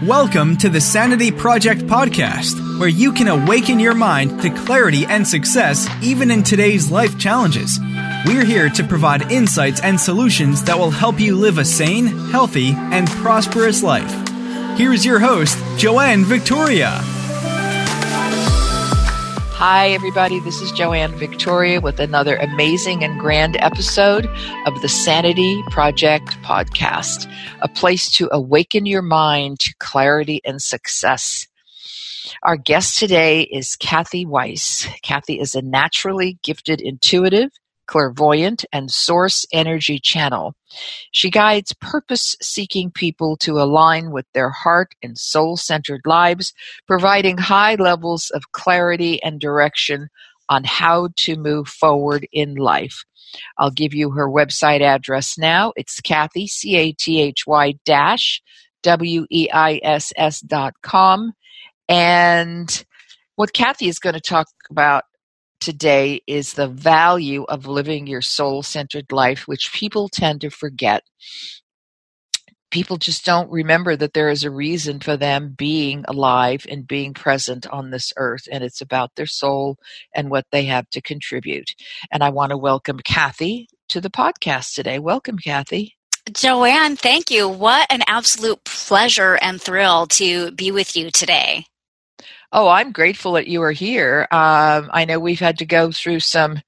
Welcome to the Sanity Project podcast, where you can awaken your mind to clarity and success even in today's life challenges. We're here to provide insights and solutions that will help you live a sane, healthy, and prosperous life. Here's your host, Joanne Victoria. Hi, everybody. This is Joanne Victoria with another amazing and grand episode of the Sanity Project podcast, a place to awaken your mind to clarity and success. Our guest today is Cathy Weiss. Cathy is a naturally gifted intuitive, clairvoyant, and source energy channel. She guides purpose-seeking people to align with their heart and soul-centered lives, providing high levels of clarity and direction on how to move forward in life. I'll give you her website address now. It's Cathy, CATHY-WEISS.com. And what Cathy is going to talk about today is the value of living your soul-centered life, which people tend to forget. People just don't remember that there is a reason for them being alive and being present on this earth, and it's about their soul and what they have to contribute. And I want to welcome Cathy to the podcast today. Welcome, Cathy. Joanne, thank you. What an absolute pleasure and thrill to be with you today. Oh, I'm grateful that you are here. I know we've had to go through some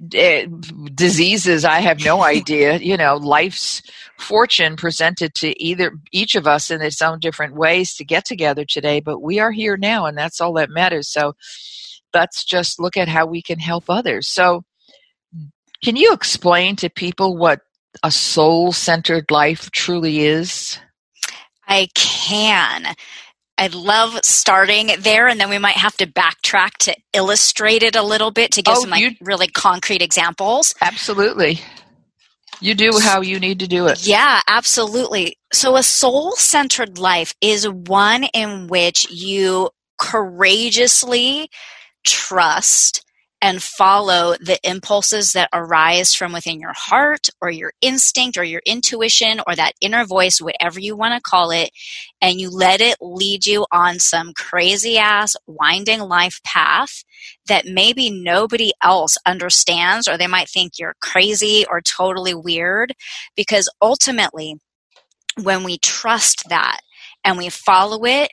diseases. I have no idea. Life's fortune presented to each of us in its own different ways to get together today. But we are here now, and that's all that matters. So let's just look at how we can help others. So can you explain to people what a soul-centered life truly is? I can. I love starting there, and then we might have to backtrack to illustrate it a little bit to give some really concrete examples. Absolutely. You do how you need to do it. Yeah, absolutely. So a soul-centered life is one in which you courageously trust and follow the impulses that arise from within your heart or your instinct or your intuition or that inner voice, whatever you want to call it, and you let it lead you on some crazy-ass winding life path that maybe nobody else understands, or they might think you're crazy or totally weird, because ultimately, when we trust that and we follow it,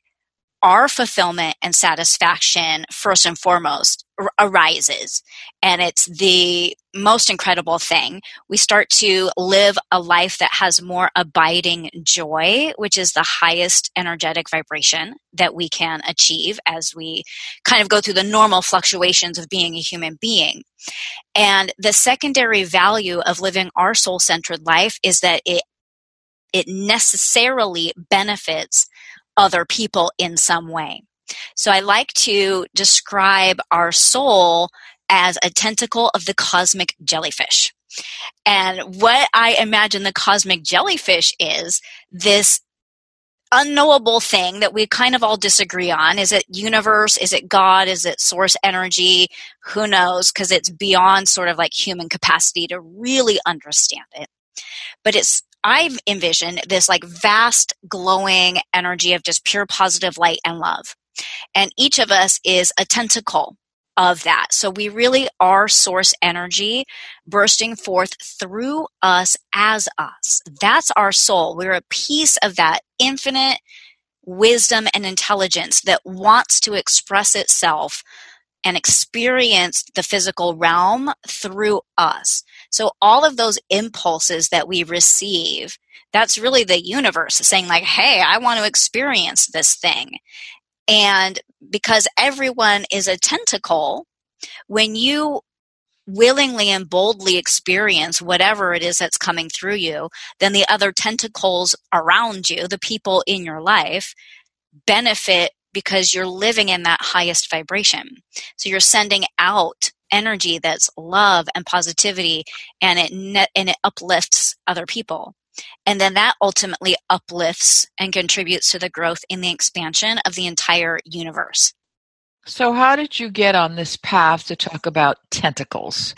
our fulfillment and satisfaction, first and foremost, arises. And it's the most incredible thing. We start to live a life that has more abiding joy, which is the highest energetic vibration that we can achieve as we kind of go through the normal fluctuations of being a human being. And the secondary value of living our soul-centered life is that it necessarily benefits other people in some way. So I like to describe our soul as a tentacle of the cosmic jellyfish. And what I imagine the cosmic jellyfish is this unknowable thing that we kind of all disagree on. Is it universe? Is it God? Is it source energy? Who knows? Because it's beyond sort of like human capacity to really understand it. But I've envisioned this like vast glowing energy of just pure positive light and love. And each of us is a tentacle of that. So we really are source energy bursting forth through us as us. That's our soul. We're a piece of that infinite wisdom and intelligence that wants to express itself and experience the physical realm through us. So all of those impulses that we receive, that's really the universe saying like, hey, I want to experience this thing. And because everyone is a tentacle, when you willingly and boldly experience whatever it is that's coming through you, then the other tentacles around you, the people in your life, benefit because you're living in that highest vibration. So you're sending out energy that's love and positivity, and it uplifts other people. And then that ultimately uplifts and contributes to the growth and the expansion of the entire universe. So how did you get on this path to talk about tentacles?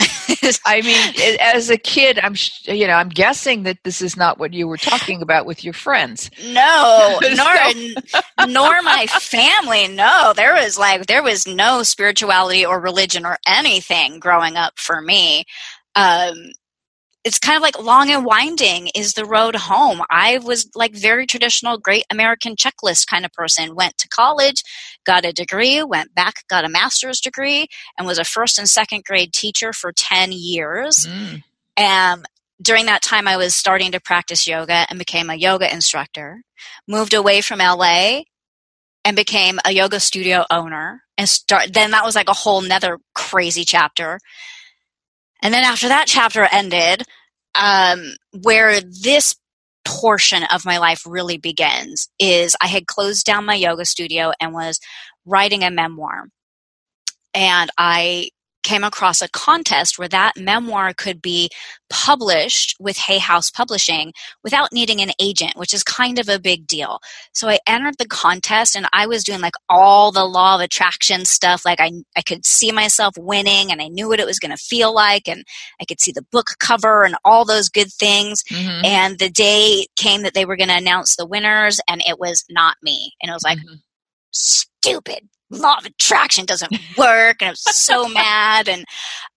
I mean, as a kid, I'm guessing that this is not what you were talking about with your friends. No, nor my family. No, there was no spirituality or religion or anything growing up for me. It's kind of like long and winding is the road home. I was like very traditional, great American checklist kind of person. Went to college, got a degree, went back, got a master's degree, and was a first and second grade teacher for 10 years. And during that time, I was starting to practice yoga and became a yoga instructor. Moved away from LA and became a yoga studio owner. And then that was like a whole nother crazy chapter. And then after that chapter ended, where this portion of my life really begins is I had closed down my yoga studio and was writing a memoir. And I came across a contest where that memoir could be published with Hay House Publishing without needing an agent, which is kind of a big deal. So I entered the contest and I was doing like all the law of attraction stuff. Like I could see myself winning and I knew what it was going to feel like and I could see the book cover and all those good things. Mm-hmm. And the day came that they were going to announce the winners and it was not me. And it was like, stupid. Law of attraction doesn't work. And I was so mad. And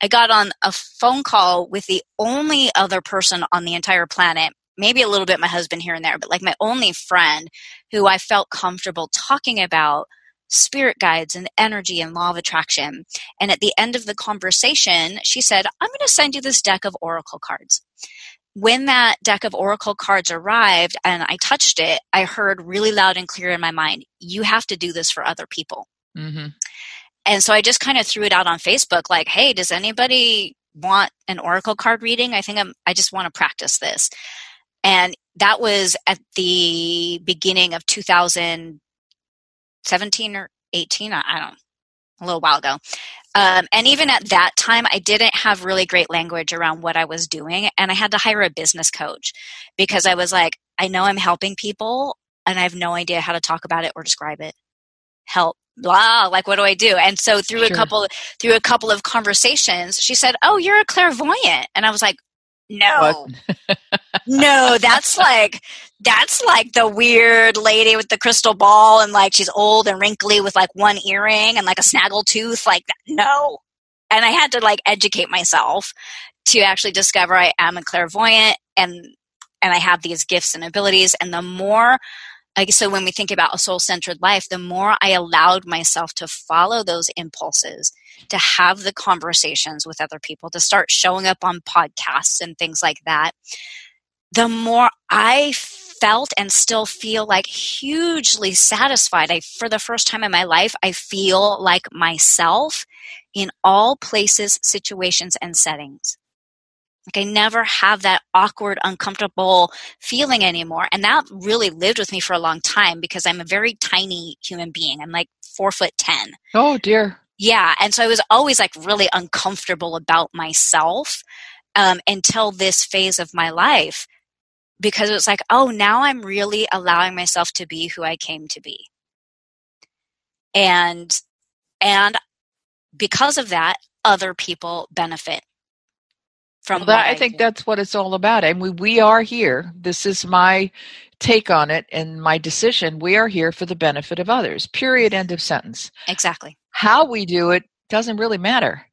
I got on a phone call with the only other person on the entire planet, maybe a little bit my husband here and there, but like my only friend who I felt comfortable talking about spirit guides and energy and law of attraction. And at the end of the conversation, she said, I'm going to send you this deck of oracle cards. When that deck of oracle cards arrived and I touched it, I heard really loud and clear in my mind, you have to do this for other people. Mm-hmm. And so I just kind of threw it out on Facebook like, hey, does anybody want an oracle card reading? I just want to practice this. And that was at the beginning of 2017 or 18. I don't know, a little while ago. And even at that time, I didn't have really great language around what I was doing. And I had to hire a business coach because I was like, I know I'm helping people and I have no idea how to talk about it or describe it. Help. Blah, like what do I do? And so through a couple of conversations, she said, "Oh, you're a clairvoyant." And I was like, "No. No, that's like the weird lady with the crystal ball and like she's old and wrinkly with like one earring and like a snaggle tooth, like no." And I had to like educate myself to actually discover I am a clairvoyant and I have these gifts and abilities. And the more so when we think about a soul-centered life, the more I allowed myself to follow those impulses, to have the conversations with other people, to start showing up on podcasts and things like that, the more I felt and still feel like hugely satisfied. For the first time in my life, I feel like myself in all places, situations, and settings. Like I never have that awkward, uncomfortable feeling anymore. And that really lived with me for a long time because I'm a very tiny human being. I'm like 4'10". Oh dear. Yeah. And so I was always like really uncomfortable about myself until this phase of my life because it was like, oh, now I'm really allowing myself to be who I came to be. And because of that, other people benefit. I think that's what it's all about. And we are here. This is my take on it and my decision. We are here for the benefit of others. Period. End of sentence. Exactly. How we do it doesn't really matter.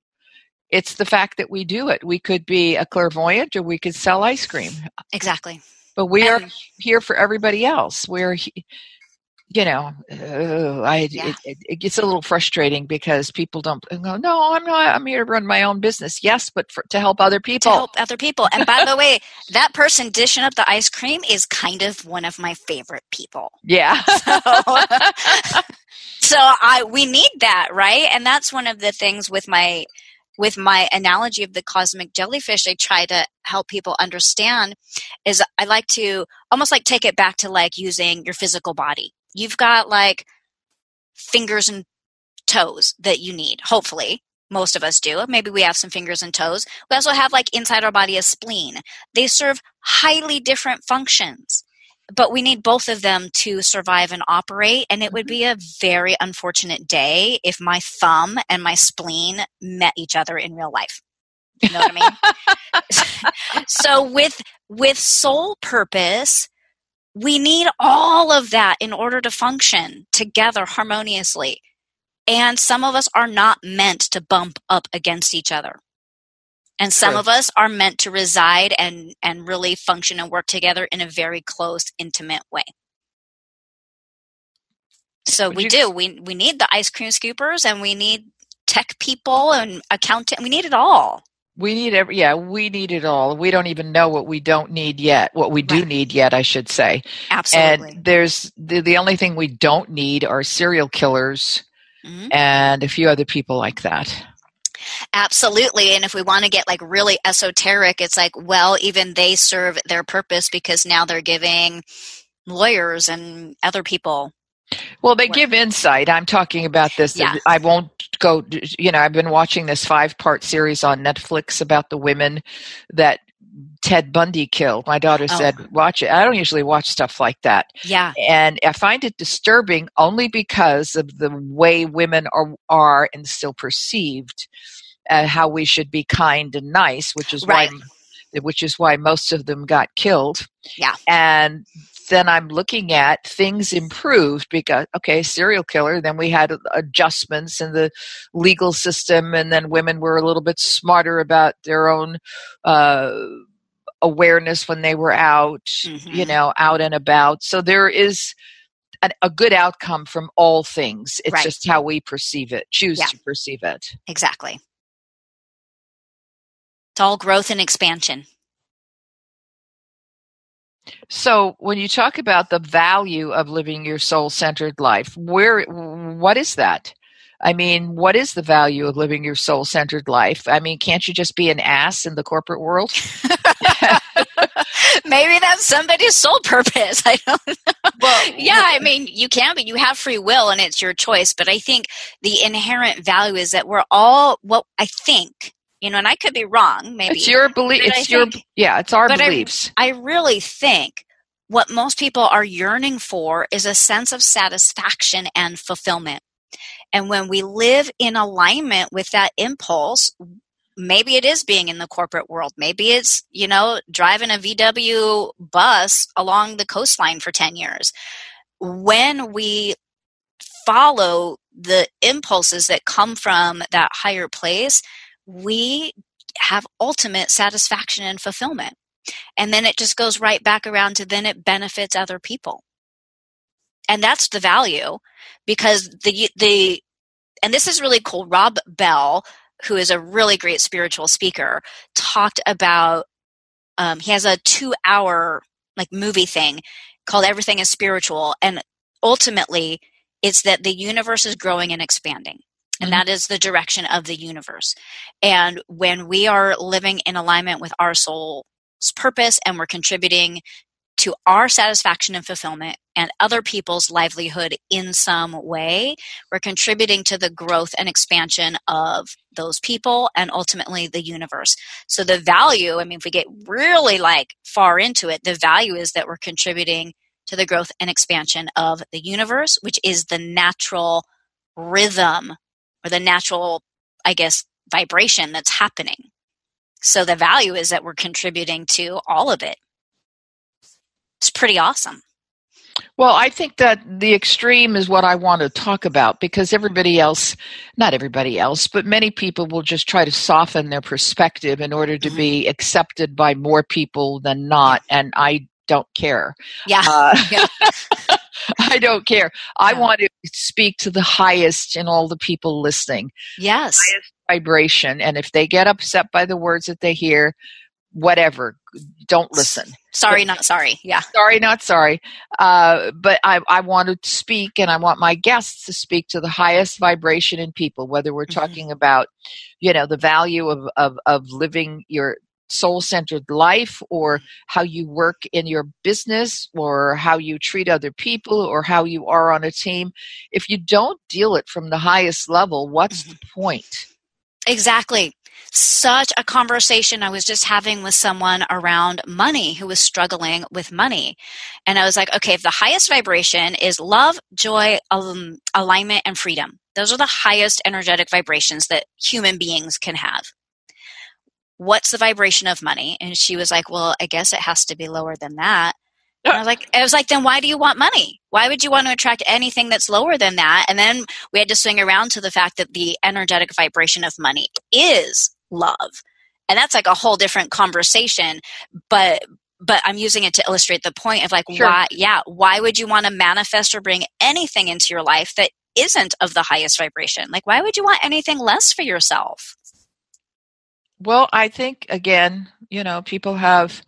It's the fact that we do it. We could be a clairvoyant or we could sell ice cream. Exactly. But we are here for everybody else. It gets a little frustrating because people don't go, no, I'm not. I'm here to run my own business. Yes, but to help other people. To help other people. And by the way, that person dishing up the ice cream is kind of one of my favorite people. Yeah. So we need that, right? And that's one of the things with my analogy of the cosmic jellyfish, I try to help people understand is I like to almost like take it back to like using your physical body. You've got like fingers and toes that you need, hopefully. Most of us do. Maybe we have some fingers and toes. We also have like inside our body a spleen. They serve highly different functions, but we need both of them to survive and operate. And it would be a very unfortunate day if my thumb and my spleen met each other in real life. You know what I mean? So with soul purpose, we need all of that in order to function together harmoniously. And some of us are not meant to bump up against each other. And some of us are meant to reside and really function and work together in a very close, intimate way. So we need the ice cream scoopers, and we need tech people and accountant. We need it all. We need we need it all. We don't even know what we don't need yet, what we do need yet, I should say. Absolutely. And there's the only thing we don't need are serial killers and a few other people like that. Absolutely. And if we want to get like really esoteric, it's like, well, even they serve their purpose because now they're giving lawyers and other people. Well, they give insight. I'm talking about this. Yeah. I won't go, I've been watching this 5-part series on Netflix about the women that Ted Bundy killed. My daughter said, watch it. I don't usually watch stuff like that. Yeah. And I find it disturbing only because of the way women are and still perceived, how we should be kind and nice, which is why most of them got killed. Yeah. And then I'm looking at things improved because, serial killer, then we had adjustments in the legal system, and then women were a little bit smarter about their own awareness when they were out, out and about. So there is a good outcome from all things. It's just how we perceive it, choose to perceive it. Exactly. It's all growth and expansion. So when you talk about the value of living your soul-centered life, what is that? I mean, what is the value of living your soul-centered life? I mean, can't you just be an ass in the corporate world? Maybe that's somebody's soul purpose. I don't know. Well, yeah, I mean, you can, but you have free will and it's your choice. But I think the inherent value is that we're all, I think, and I could be wrong, maybe. It's your belief. It's our beliefs. I really think what most people are yearning for is a sense of satisfaction and fulfillment. And when we live in alignment with that impulse, maybe it is being in the corporate world. Maybe it's, driving a VW bus along the coastline for 10 years. When we follow the impulses that come from that higher place, we have ultimate satisfaction and fulfillment. And then it just goes right back around to then it benefits other people. And that's the value, because and this is really cool. Rob Bell, who is a really great spiritual speaker, talked about, he has a 2-hour movie thing called Everything is Spiritual. And ultimately it's that the universe is growing and expanding. And that is the direction of the universe. And when we are living in alignment with our soul's purpose and we're contributing to our satisfaction and fulfillment and other people's livelihood in some way, we're contributing to the growth and expansion of those people and ultimately the universe. So the value, if we get really far into it, the value is that we're contributing to the growth and expansion of the universe, which is the natural rhythm or the natural, vibration that's happening. So the value is that we're contributing to all of it. It's pretty awesome. Well, I think that the extreme is what I want to talk about, because not everybody else, but many people will just try to soften their perspective in order to be accepted by more people than not. And I don't care. Yeah. I don't care. I want to speak to the highest in all the people listening. Yes. Highest vibration. And if they get upset by the words that they hear, whatever, don't listen. Sorry, not sorry. Yeah. Sorry, not sorry. But I want to speak, and I want my guests to speak to the highest vibration in people, whether we're talking about, the value of living your soul-centered life, or how you work in your business, or how you treat other people, or how you are on a team. If you don't deal it from the highest level, what's the point? Exactly. Such a conversation I was just having with someone around money who was struggling with money. And I was like, okay, if the highest vibration is love, joy, alignment, and freedom, those are the highest energetic vibrations that human beings can have. what's the vibration of money? And she was like, well, I guess it has to be lower than that. And I was like, then why do you want money? Why would you want to attract anything that's lower than that? And then we had to swing around to the fact that the energetic vibration of money is love. And that's like a whole different conversation. But I'm using it to illustrate the point of like, Sure. why would you want to manifest or bring anything into your life that isn't of the highest vibration? Like, why would you want anything less for yourself? Well, I think, again, people have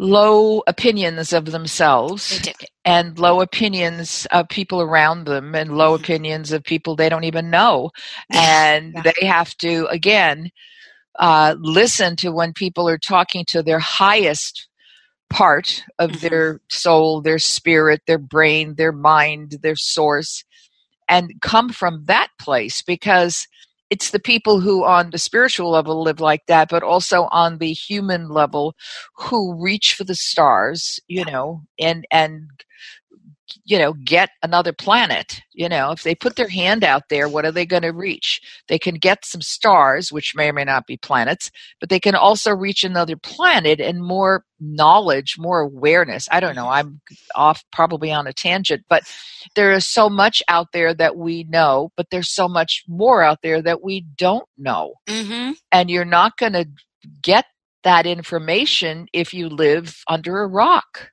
low opinions of themselves and low opinions of people around them and low opinions of people they don't even know. And they have to, again, listen to when people are talking to their highest part of their soul, their spirit, their brain, their mind, their source, and come from that place, because it's the people who on the spiritual level live like that, but also on the human level who reach for the stars, and get another planet. If they put their hand out there, what are they going to reach? They can get some stars, which may or may not be planets, but they can also reach another planet and more knowledge, more awareness. I don't know. I'm off probably on a tangent, but there is so much out there that we know, but there's so much more out there that we don't know. Mm-hmm. And you're not going to get that information if you live under a rock.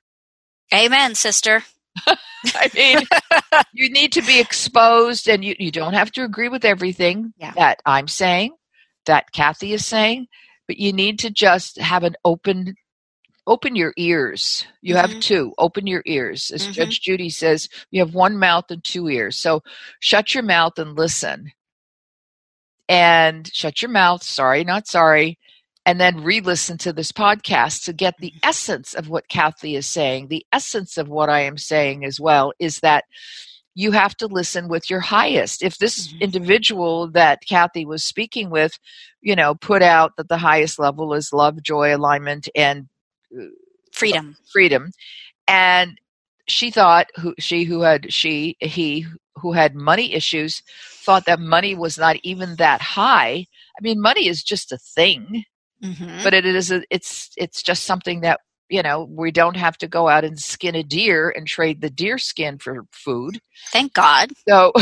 Amen, sister. I mean, you need to be exposed, and you don't have to agree with everything that I'm saying, that Cathy is saying, but you need to just have an open your ears. You have two. Open your ears. As Judge Judy says, you have one mouth and two ears. So shut your mouth and listen. And shut your mouth, sorry, not sorry, and then re-listen to this podcast to get the essence of what Cathy is saying. The essence of what I am saying as well is that you have to listen with your highest. If this individual that Cathy was speaking with, put out that the highest level is love, joy, alignment, and freedom. And she thought he who had money issues thought that money was not even that high. I mean, money is just a thing. But it's just something that, we don't have to go out and skin a deer and trade the deer skin for food. Thank God. So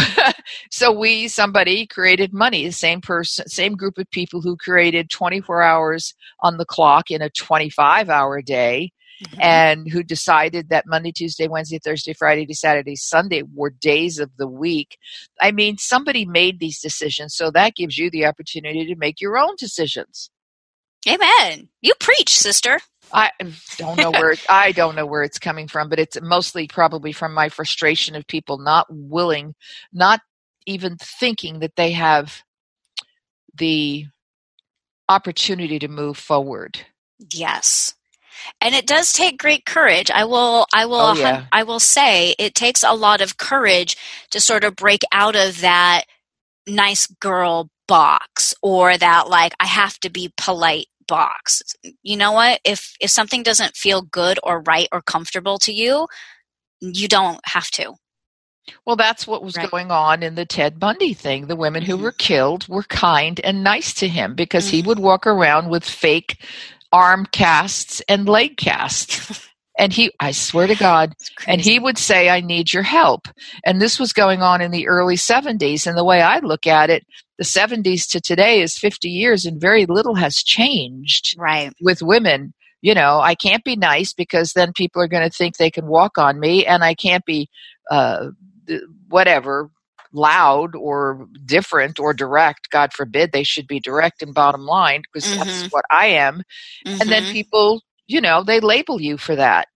somebody created money, the same person, same group of people who created 24 hours on the clock in a 25-hour day, and who decided that Monday, Tuesday, Wednesday, Thursday, Friday to Saturday, Sunday were days of the week. I mean, somebody made these decisions, so that gives you the opportunity to make your own decisions. Amen. You preach, sister. I don't know where it's coming from, but it's mostly probably from my frustration of people not even thinking that they have the opportunity to move forward. Yes. And it does take great courage. I will say it takes a lot of courage to sort of break out of that nice girl box, or that like I have to be polite box. You know what? If something doesn't feel good or right or comfortable to you, you don't have to. Well, that's what was going on in the Ted Bundy thing. The women who were killed were kind and nice to him because he would walk around with fake arm casts and leg casts. And I swear to God, and he would say, I need your help. And this was going on in the early 70s. And the way I look at it, the 70s to today is 50 years and very little has changed with women. I can't be nice because then people are going to think they can walk on me, and I can't be loud or different or direct. God forbid they should be direct and bottom line, because that's what I am. And then people, they label you for that.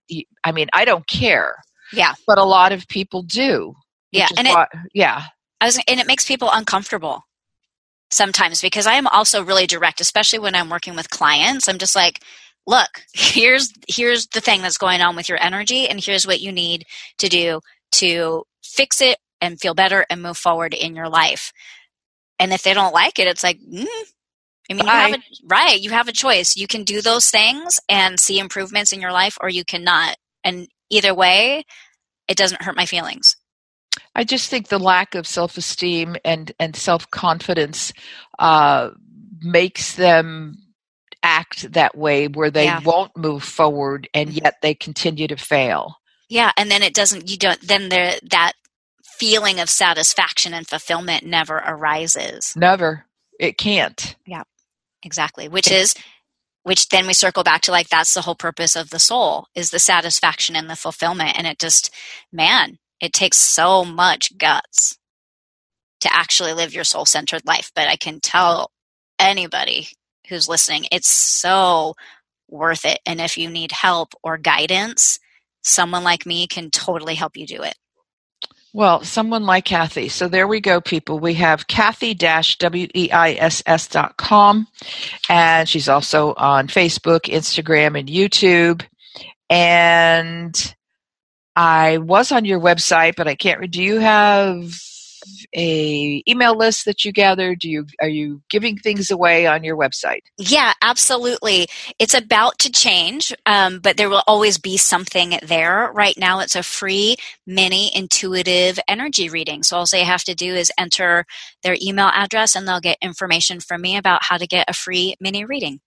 I mean, I don't care. Yeah. But a lot of people do. Yeah. And it makes people uncomfortable sometimes, because I am also really direct, especially when I'm working with clients. I'm just like, look, here's the thing that's going on with your energy, and here's what you need to do to fix it and feel better and move forward in your life. And if they don't like it, it's like, I mean, you have a choice. You can do those things and see improvements in your life, or you cannot. And either way, it doesn't hurt my feelings. I just think the lack of self-esteem and self-confidence makes them act that way where they won't move forward and yet they continue to fail. Yeah. And then that feeling of satisfaction and fulfillment never arises. Never. It can't. Yeah, exactly. Which then we circle back to, like, that's the whole purpose of the soul, is the satisfaction and the fulfillment. And it just, man, it takes so much guts to actually live your soul-centered life. But I can tell anybody who's listening, it's so worth it. And if you need help or guidance, someone like me can totally help you do it. Well, someone like Cathy. So there we go, people. We have Cathy-Weiss.com, and she's also on Facebook, Instagram, and YouTube. And I was on your website, but I can't. Do you have a email list that you gather? Are you giving things away on your website? Yeah, absolutely. It's about to change, but there will always be something there. Right now, it's a free mini intuitive energy reading. So all they have to do is enter their email address, and they'll get information from me about how to get a free mini reading.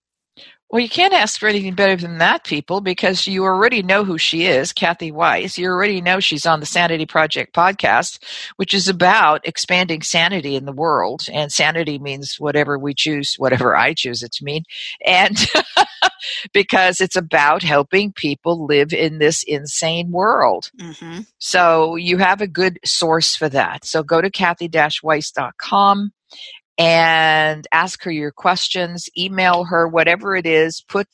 Well, you can't ask for anything better than that, people, because you already know who she is, Cathy Weiss. You already know she's on the Sanity Project podcast, which is about expanding sanity in the world. And sanity means whatever we choose, whatever I choose it to mean. And because it's about helping people live in this insane world. Mm-hmm. So you have a good source for that. So go to Cathy-Weiss.com. and ask her your questions, email her, whatever it is, put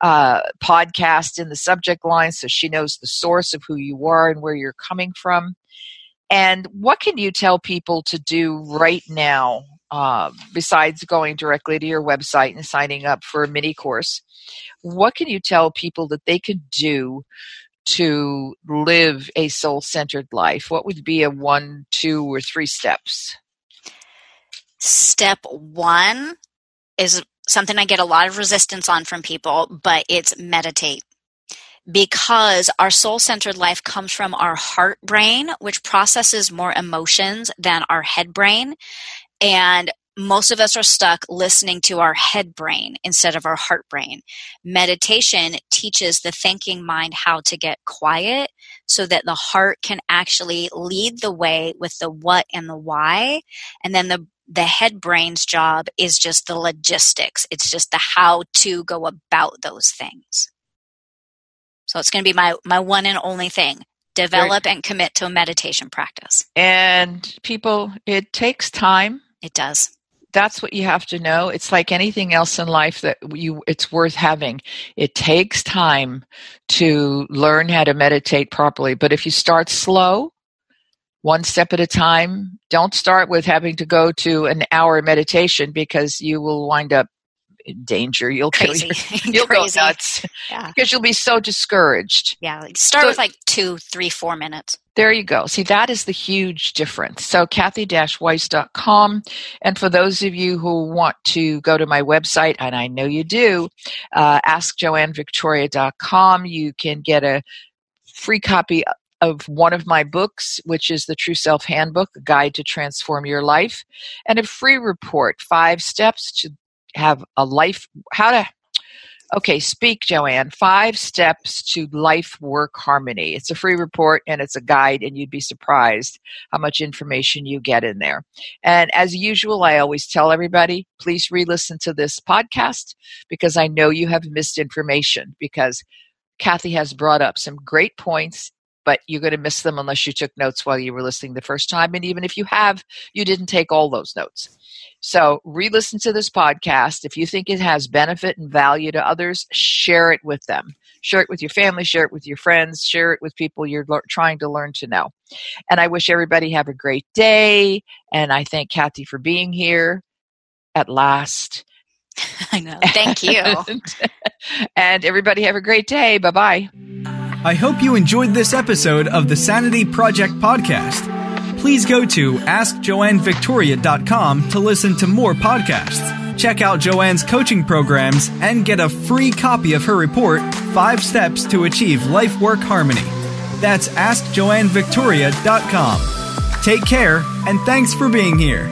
podcast in the subject line so she knows the source of who you are and where you're coming from. And what can you tell people to do right now, besides going directly to your website and signing up for a mini course? What can you tell people that they could do to live a soul-centered life? What would be a 1, 2, or 3 steps? Step 1 is something I get a lot of resistance on from people, but it's meditate. Because our soul-centered life comes from our heart brain, which processes more emotions than our head brain. And most of us are stuck listening to our head brain instead of our heart brain. Meditation teaches the thinking mind how to get quiet so that the heart can actually lead the way with the what and the why. And then the head brain's job is just the logistics. It's just the how to go about those things. So it's going to be my one and only thing. Develop and commit to a meditation practice. And people, it takes time. It does. That's what you have to know. It's like anything else in life that it's worth having. It takes time to learn how to meditate properly. But if you start slow, one step at a time, don't start with having to go to an hour meditation because you will wind up in danger. You'll you'll go nuts because you'll be so discouraged. Yeah, start with like 2, 3, 4 minutes. There you go. See, that is the huge difference. So Cathy-Weiss.com. And for those of you who want to go to my website, and I know you do, AskJoanneVictoria.com. You can get a free copy of one of my books, which is the True Self Handbook, a guide to transform your life, and a free report, 5 steps to have a life, speak, Joanne, 5 steps to life work harmony. It's a free report and it's a guide, and you'd be surprised how much information you get in there. And as usual, I always tell everybody, please re-listen to this podcast because I know you have missed information, because Cathy has brought up some great points, but you're going to miss them unless you took notes while you were listening the first time. And even if you have, you didn't take all those notes. So re-listen to this podcast. If you think it has benefit and value to others, share it with them. Share it with your family, share it with your friends, share it with people you're trying to learn to know. And I wish everybody have a great day. And I thank Cathy for being here at last. I know. Thank you. And everybody have a great day. Bye-bye. I hope you enjoyed this episode of the Sanity Project podcast. Please go to AskJoanneVictoria.com to listen to more podcasts. Check out Joanne's coaching programs and get a free copy of her report, 5 Steps to Achieve Life Work Harmony. That's AskJoanneVictoria.com. Take care, and thanks for being here.